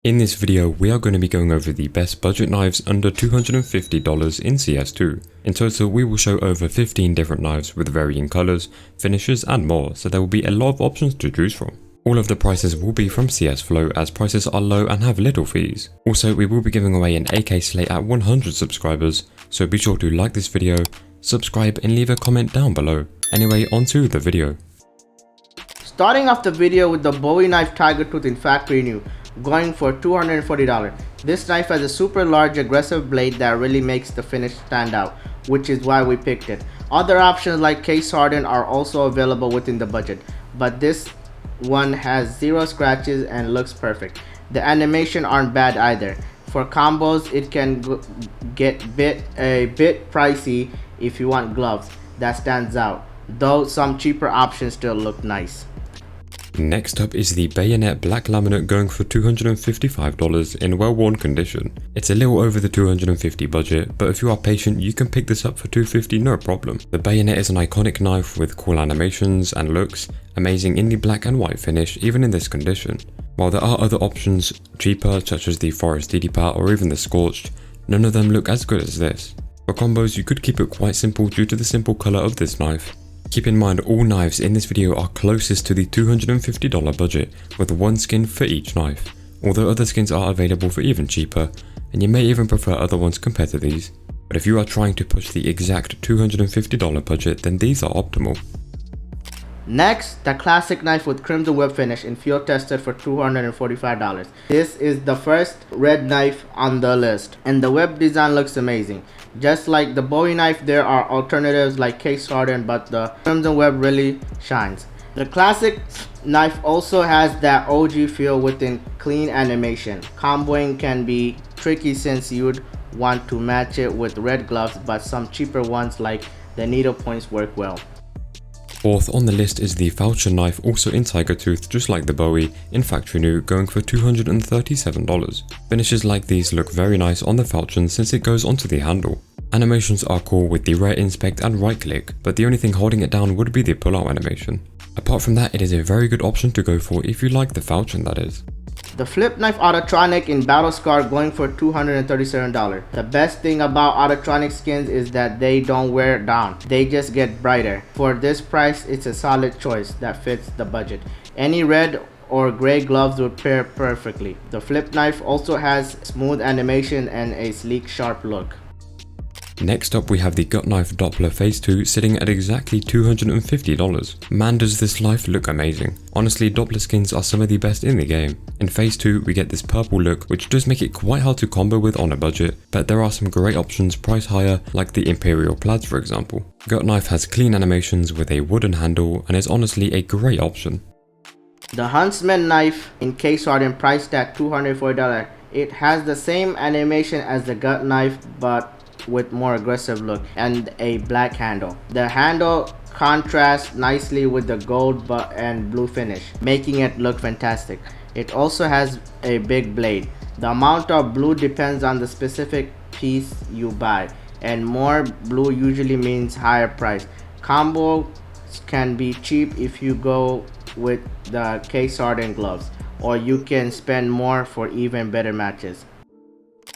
In this video, we are going to be going over the best budget knives under $250 in CS2. In total, we will show over 15 different knives with varying colours, finishes and more, so there will be a lot of options to choose from. All of the prices will be from CS Flow as prices are low and have little fees. Also, we will be giving away an AK Slate at 100 subscribers, so be sure to like this video, subscribe and leave a comment down below. Anyway, onto the video. Starting off the video with the Bowie knife Tiger Tooth in factory new, going for $240. This knife has a super large aggressive blade that really makes the finish stand out, which is why we picked it. Other options like case hardened are also available within the budget, but this one has zero scratches and looks perfect. The animation aren't bad either. For combos, it can get a bit pricey if you want gloves that stands out, though some cheaper options still look nice. Next up is the Bayonet Black Laminate going for $255 in well-worn condition. It's a little over the $250 budget, but if you are patient you can pick this up for $250 no problem. The Bayonet is an iconic knife with cool animations and looks, amazing in the black and white finish even in this condition. While there are other options cheaper such as the Forest DD or even the Scorched, none of them look as good as this. For combos you could keep it quite simple due to the simple colour of this knife. Keep in mind all knives in this video are closest to the $250 budget with one skin for each knife, although other skins are available for even cheaper and you may even prefer other ones compared to these. But if you are trying to push the exact $250 budget, then these are optimal. Next, the classic knife with crimson web finish in field tested for $245. This is the first red knife on the list and the web design looks amazing. Just like the Bowie knife, there are alternatives like case hardened, but the crimson web really shines. The classic knife also has that OG feel within clean animation. Comboing can be tricky since you'd want to match it with red gloves, but some cheaper ones like the needle points work well. Fourth on the list is the Falchion knife, also in Tiger Tooth just like the Bowie, in factory new, going for $237. Finishes like these look very nice on the Falchion since it goes onto the handle. Animations are cool with the rear inspect and right click, but the only thing holding it down would be the pull out animation. Apart from that, it is a very good option to go for if you like the Falchion, that is. The flip knife Autotronic in Battle Scar going for $237. The best thing about Autotronic skins is that they don't wear down, they just get brighter. For this price, it's a solid choice that fits the budget. Any red or gray gloves would pair perfectly. The flip knife also has smooth animation and a sleek sharp look. Next up we have the Gut Knife Doppler Phase 2 sitting at exactly $250. Man does this knife look amazing. Honestly, Doppler skins are some of the best in the game. In Phase 2 we get this purple look which does make it quite hard to combo with on a budget, but there are some great options priced higher like the Imperial Plaids for example. Gut Knife has clean animations with a wooden handle and is honestly a great option. The Huntsman knife in case hardened priced at $240. It has the same animation as the Gut Knife but with more aggressive look and a black handle. The handle contrasts nicely with the gold and blue finish, making it look fantastic. It also has a big blade. The amount of blue depends on the specific piece you buy, and more blue usually means higher price. Combos can be cheap if you go with the case hardened gloves, or you can spend more for even better matches.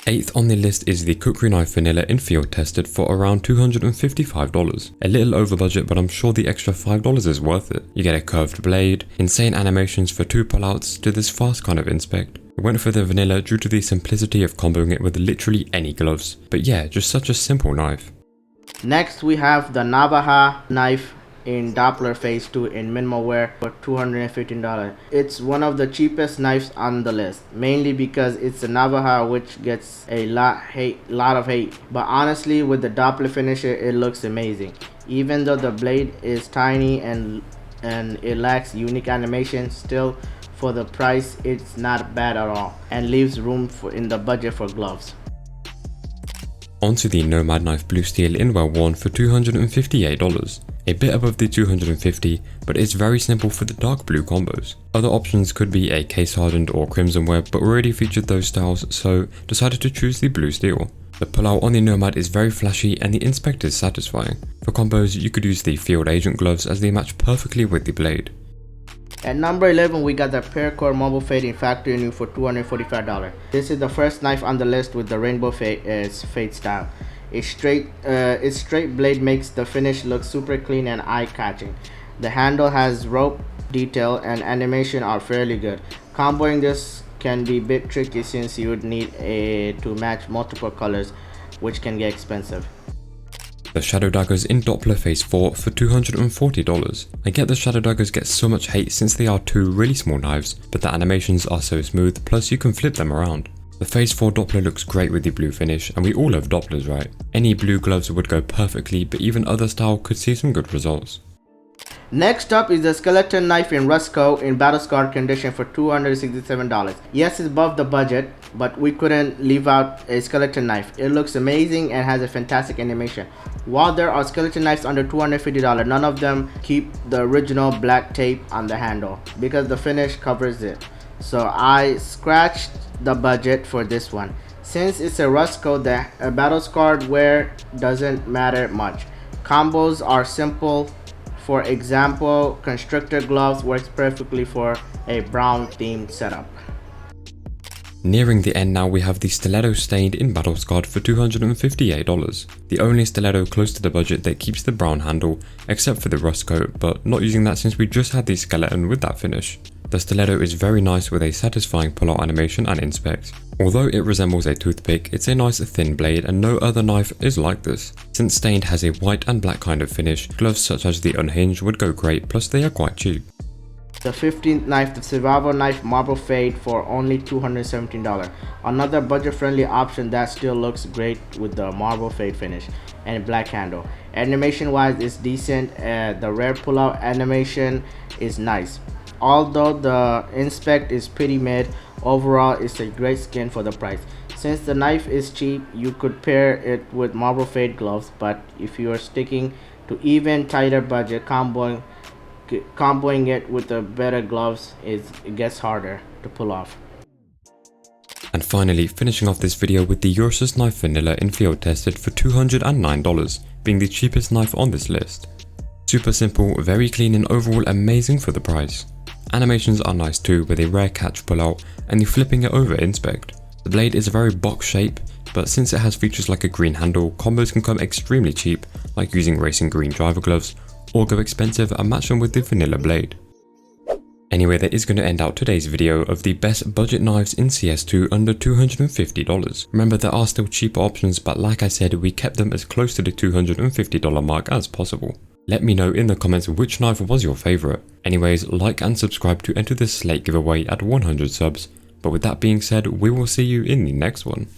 Eighth on the list is the Kukri knife vanilla in field tested for around $255. A little over budget, but I'm sure the extra $5 is worth it. You get a curved blade, insane animations for two pullouts to this fast kind of inspect. I went for the vanilla due to the simplicity of comboing it with literally any gloves, but yeah, just such a simple knife. Next we have the Navaja knife in Doppler Phase 2 in minimal wear for $215. It's one of the cheapest knives on the list, mainly because it's a Navaja which gets a lot of hate. But honestly, with the Doppler finisher, it looks amazing. Even though the blade is tiny and it lacks unique animation, still for the price, it's not bad at all and leaves room in the budget for gloves. Onto the Nomad knife blue steel in well worn for $258. A bit above the $250, but it's very simple for the dark blue combos. Other options could be a case hardened or crimson web, but we already featured those styles, so decided to choose the blue steel. The pullout on the Nomad is very flashy and the inspect is satisfying. For combos, you could use the field agent gloves as they match perfectly with the blade. At number 11, we got the Paracord Marble Fade in factory new for $245. This is the first knife on the list with the rainbow fade style. Its straight blade makes the finish look super clean and eye-catching. The handle has rope detail and animation are fairly good. Comboing this can be a bit tricky since you would need to match multiple colors, which can get expensive. The Shadow Daggers in Doppler Phase 4 for $240. I get the Shadow Daggers get so much hate since they are two really small knives, but the animations are so smooth, plus you can flip them around. The Phase 4 Doppler looks great with the blue finish, and we all love Dopplers, right? Any blue gloves would go perfectly, but even other style could see some good results. Next up is the skeleton knife in Rusco in battle scarred condition for $267. Yes, it's above the budget, but we couldn't leave out a skeleton knife. It looks amazing and has a fantastic animation. While there are skeleton knives under $250, none of them keep the original black tape on the handle because the finish covers it. So I scratched the budget for this one. Since it's a Rusco, the battle scarred wear doesn't matter much. Combos are simple. For example, constrictor gloves works perfectly for a brown themed setup. Nearing the end now, we have the Stiletto stained in battle scarred for $258. The only stiletto close to the budget that keeps the brown handle, except for the rust coat, but not using that since we just had the skeleton with that finish. The stiletto is very nice with a satisfying pull-out animation and inspect. Although it resembles a toothpick, it's a nice thin blade and no other knife is like this. Since stained has a white and black kind of finish, gloves such as the unhinged would go great, plus they are quite cheap. The 15th knife, the survival knife Marble Fade for only $217. Another budget-friendly option that still looks great with the Marble Fade finish and black handle. Animation-wise, it's decent. The rare pull-out animation is nice. Although the inspect is pretty mid, overall it's a great skin for the price. Since the knife is cheap, you could pair it with Marble Fade gloves, but if you are sticking to even tighter budget, comboing it with the better gloves it gets harder to pull off. And finally, finishing off this video with the Ursus knife vanilla in field tested for $209, being the cheapest knife on this list. Super simple, very clean and overall amazing for the price. Animations are nice too, with a rare catch pull out and the flipping it over inspect. The blade is a very box shape, but since it has features like a green handle, combos can come extremely cheap, like using racing green driver gloves, or go expensive and match them with the vanilla blade. Anyway, that is going to end out today's video of the best budget knives in CS2 under $250. Remember, there are still cheaper options, but like I said, we kept them as close to the $250 mark as possible. Let me know in the comments which knife was your favourite. Anyways, like and subscribe to enter the Slate giveaway at 100 subs. But with that being said, we will see you in the next one.